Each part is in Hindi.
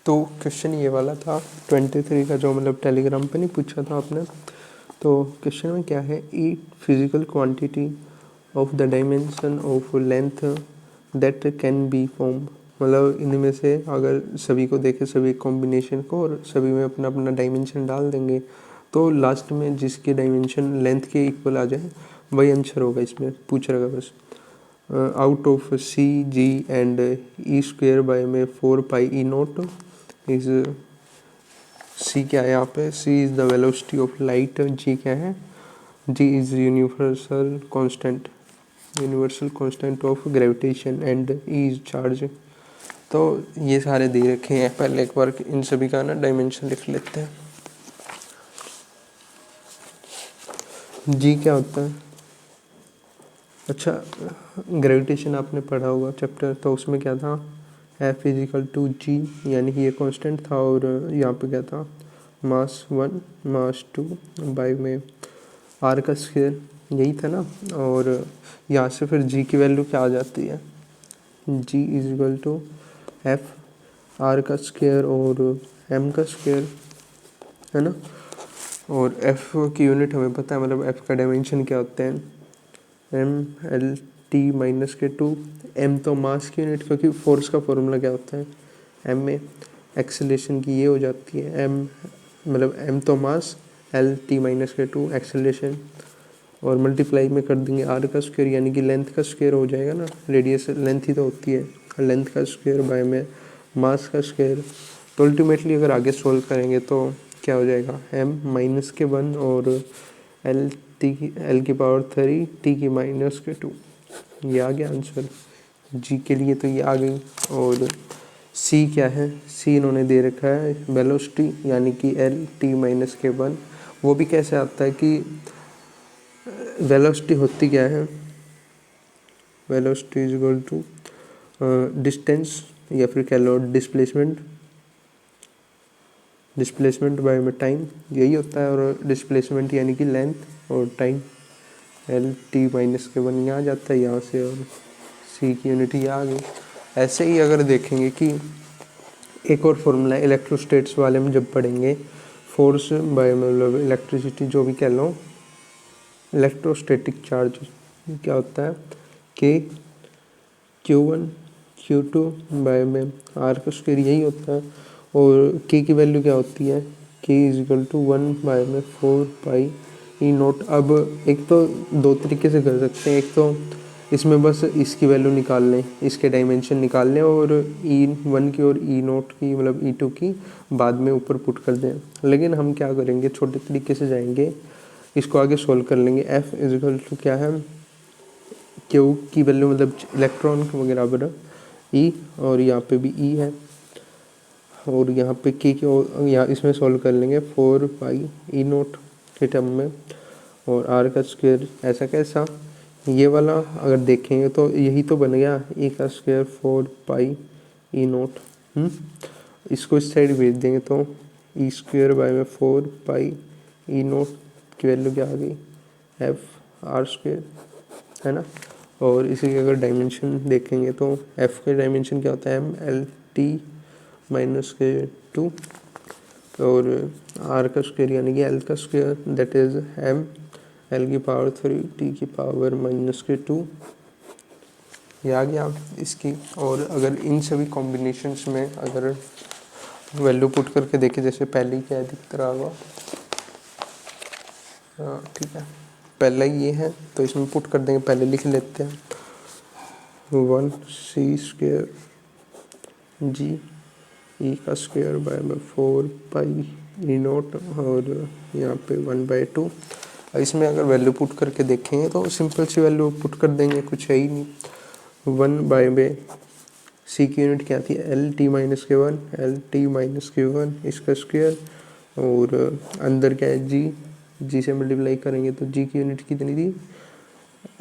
तो क्वेश्चन ये वाला था 23 का, जो मतलब टेलीग्राम पे नहीं पूछा था आपने। तो क्वेश्चन में क्या है, ई physical quantity of the dimension of length that can be form. मतलब इनमें से अगर सभी को देखे, सभी कॉम्बिनेशन को, और सभी में अपना अपना डायमेंशन डाल देंगे, तो लास्ट में जिसके डायमेंशन लेंथ के इक्वल आ जाए वही आंसर होगा। इसमें पूछ रहेगा बस out of C G and E square by में 4 पाई ई नोट इज सी क्या है यहाँ पे, C is the velocity of light, G क्या है, G is universal constant of gravitation and E is charge. तो ये सारे दे रखे हैं। पहले एक बार इन सभी का ना डायमेंशन लिख लेते हैं। जी क्या होता है, अच्छा ग्रेविटेशन आपने पढ़ा होगा चैप्टर, तो उसमें क्या था, F इजिकल टू जी, यानी कि ये कांस्टेंट था, और यहाँ पे क्या था, मास 1 मास 2 बाय में आर का स्क्वायर, यही था ना। और यहाँ से फिर जी की वैल्यू क्या आ जाती है, जी इजिकल टू एफ आर का स्क्वायर और एम का स्क्वायर, है ना। और एफ की यूनिट हमें पता है, मतलब एफ का डायमेंशन क्या होते हैं, एम एल टी माइनस के 2। एम तो मास की यूनिट, क्योंकि फोर्स का फॉर्मूला क्या होता है, एम में एक्सेलेरेशन की ये हो जाती है, एम मतलब एम तो मास, एल टी माइनस के 2 एक्सेलेरेशन, और मल्टीप्लाई में कर देंगे आर का स्क्वायर, यानी कि लेंथ का स्क्वायर हो जाएगा ना, रेडियस लेंथ ही तो होती है, लेंथ का स्क्वायर बाय में मास का स्क्वायर। तो अल्टीमेटली अगर आगे सोल्व करेंगे तो क्या हो जाएगा, एम माइनस के 1 और एल की पावर 3 टी की माइनस के 2, ये आ गया आंसर जी के लिए। तो ये आ गई। और सी क्या है, सी इन्होंने दे रखा है वेलोसिटी, यानी कि एल टी माइनस के 1। वो भी कैसे आता है कि वेलोसिटी होती क्या है, velocity is equal to distance, या फिर कह लो डिस्प्लेसमेंट बाय में टाइम, यही होता है। और डिस्प्लेसमेंट यानी कि लेंथ और टाइम, एल टी माइनस के 1 यहाँ जाता है यहाँ से, और सी की यूनिट यहाँ आ गई। ऐसे ही अगर देखेंगे कि एक और फॉर्मूला है इलेक्ट्रोस्टेट्स वाले में जब पढ़ेंगे, फोर्स बाय मतलब इलेक्ट्रिसिटी जो भी कह लो, इलेक्ट्रोस्टैटिक चार्ज क्या होता है, के Q1 Q2 बाय में आर का स्क्वायर, यही होता है। और के की वैल्यू क्या होती है, के इज इक्वल टू 1 बाय में 4 पाई ई नोट। अब एक तो दो तरीके से कर सकते हैं, एक तो इसमें बस इसकी वैल्यू निकाल लें, इसके डायमेंशन निकाल लें, और E1 की और E0 की मतलब E2 की बाद में ऊपर पुट कर दें। लेकिन हम क्या करेंगे, छोटे तरीके से जाएंगे, इसको आगे सोल्व कर लेंगे। F इज इक्वल टू क्या है, क्यू की वैल्यू मतलब इलेक्ट्रॉन के बराबर ई, और यहाँ पे भी ई है, और यहाँ पे के यहाँ इसमें सॉल्व कर लेंगे 4 पाई ई नोट के टर्म में, और आर का स्क्वायर। ऐसा कैसा, ये वाला अगर देखेंगे तो यही तो बन गया, ई का स्क्वायर 4 पाई ई नोट। इसको इस साइड भेज देंगे तो ई स्क्वायर बाय में 4 पाई ई नोट की वैल्यू क्या आ गई, एफ आर स्क्वायर, है ना। और इसी के अगर डायमेंशन देखेंगे तो एफ के डायमेंशन क्या होता है, एम एल टी माइनस के 2, और आर का स्क्वायर यानी कि एल का square, that is M L की पावर 3 टी की पावर माइनस के 2, ये आ गया इसकी। और अगर इन सभी कॉम्बिनेशंस में अगर वैल्यू पुट करके देखें, जैसे पहले क्या दिख रहा होगा, ठीक है, पहला ही ये है तो इसमें पुट कर देंगे, पहले लिख लेते हैं 1 सी स्क्वायर जी ई का स्क्वायर बाय में 4 पाई ई नोट, और यहाँ पे 1/2। इसमें अगर वैल्यू पुट करके देखेंगे तो सिंपल सी वैल्यू पुट कर देंगे, कुछ है ही नहीं। 1 बाय में सी की यूनिट क्या थी, एल टी माइनस के 1, एल टी माइनस के 1 इसका स्क्वायर, और अंदर क्या है जी से मल्टीप्लाई करेंगे तो जी की यूनिट कितनी थी,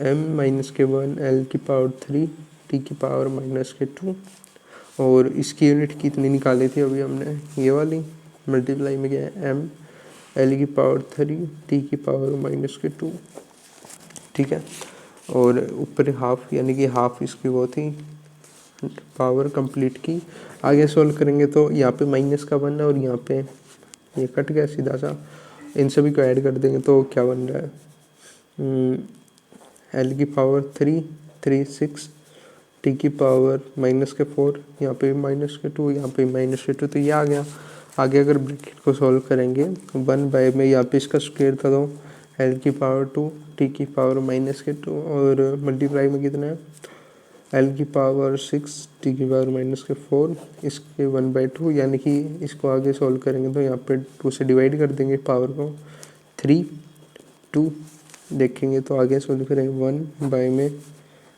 एम माइनस के 1 एल की पावर 3 टी की पावर माइनस के 2, और इसकी यूनिट कितनी निकाली थी अभी हमने, ये वाली, मल्टीप्लाई में क्या है, एम एल की पावर 3 टी की पावर माइनस के 2, ठीक है। और ऊपर हाफ, यानी कि हाफ इसकी वो थी पावर कंप्लीट की। आगे सोल्व करेंगे तो यहाँ पे माइनस का 1 है और यहाँ पे ये कट गया सीधा सा। इन सभी को ऐड कर देंगे तो क्या बन रहा है, एल की पावर 3, 3 6, टी की पावर माइनस के 4, यहाँ पे माइनस के 2, यहाँ पे माइनस के 2, तो ये आ गया। आगे अगर ब्रैकेट को सॉल्व करेंगे 1 बाय में यहाँ पे इसका स्क्वायर था तो एल की पावर 2, टी की पावर माइनस के 2 और मल्टीप्लाई में कितना है एल की पावर 6, टी की पावर माइनस के 4, इसके 1/2, यानी कि इसको आगे सॉल्व करेंगे तो यहाँ पे 2 से डिवाइड कर देंगे पावर को, 3 2 देखेंगे तो आगे सॉल्व करेंगे 1 बाय में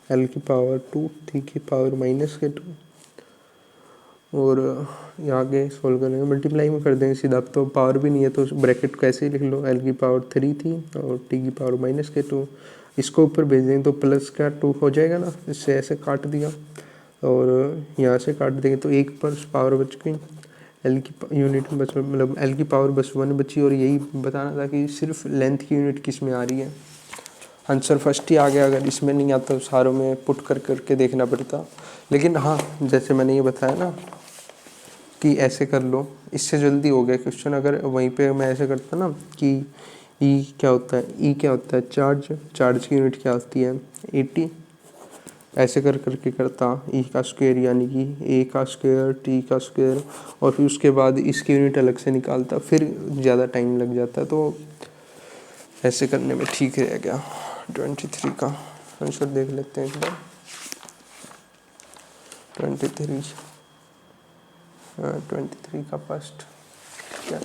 एल की पावर 2, टी की पावर माइनस के 2 और यहाँ आगे सॉल्व करेंगे मल्टीप्लाई में कर देंगे सीधा। अब तो पावर भी नहीं है तो ब्रैकेट को ऐसे ही लिख लो, एल की पावर 3 थी और टी की पावर माइनस के 2, इसको ऊपर भेज देंगे तो प्लस का 2 हो जाएगा ना, इससे ऐसे काट दिया और यहाँ से काट देंगे तो एक पर पावर बच गई, एल की यूनिट बच मतलब एल की पावर बस 1 बची। और यही बताना था कि सिर्फ लेंथ की यूनिट किस में आ रही है। आंसर फर्स्ट ही आ गया, अगर इसमें नहीं आता तो सारों में पुट करके देखना पड़ता। लेकिन हाँ, जैसे मैंने ये बताया ना कि ऐसे कर लो, इससे जल्दी हो गया क्वेश्चन। अगर वहीं पे मैं ऐसे करता ना कि ई क्या होता है, ई क्या होता है चार्ज, चार्ज की यूनिट क्या होती है 80, ऐसे करके करता ई का स्क्वायर यानी कि ए का स्क्वायर, टी का स्क्वायर, और फिर उसके बाद इसकी यूनिट अलग से निकालता, फिर ज़्यादा टाइम लग जाता। तो ऐसे करने में ठीक रह गया। 23 का आंसर देख लेते हैं एक बार। 23 का फर्स्ट क्या